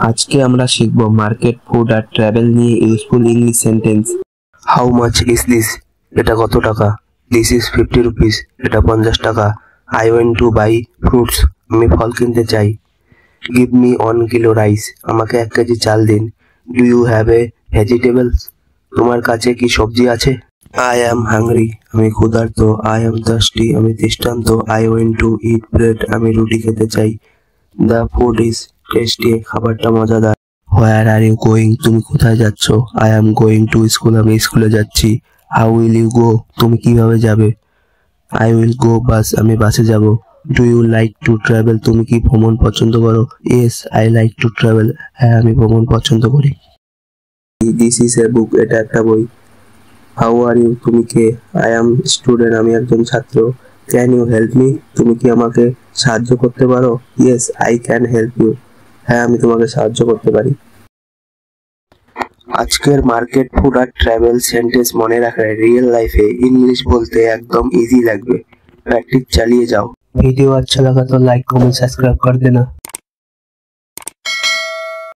আজকে আমরা শিখব মার্কেট, ফুড আর ট্রাভেল নিয়ে useful English sentence. How much is this? এটা কত টাকা? This is 50 rupees. এটা 50 টাকা। I went to buy fruits. আমি ফল কিনতে চাই। Give me 1 kilo rice. আমাকে 1 কেজি চাল দিন। Do you have a vegetables? তোমার কাছে কি সবজি আছে? I am hungry. আমি ক্ষুধার্ত। I am thirsty. আমি তৃষ্ণান্ত। I went to eat bread. আমি রুটি খেতে চাই। The food is tasty. খাবারটা মজাদার। Where are you going? তুমি কোথায় যাচ্ছ? I am going to school. আমি স্কুলে যাচ্ছি। How will you go? তুমি কিভাবে যাবে? I will go bus. আমি বাসে যাব। Do you like to travel? তুমি কি ভ্রমণ পছন্দ করো? Yes I like to travel. হ্যাঁ, আমি ভ্রমণ পছন্দ করি। This is a book. এটা একটা বই। How are you? তুমি কে? I am student. আমি একজন ছাত্র। Can you help me? তুমি কি আমাকে সাহায্য করতে পারো? Yes I can help you. হ্যাঁ, আমি তোমাকে সাহায্য করতে পারি। আজকের মার্কেট, ফুড আর ট্রাভেল সেন্টেন্স মনে রাখলে রিয়েল লাইফে इंग्लिश बोलते एकदम इजी लगবে। प्रैक्टिस चालिए जाओ। वीडियो अच्छा लगा तो लाइक, कमेंट, सब्सक्राइब कर देना।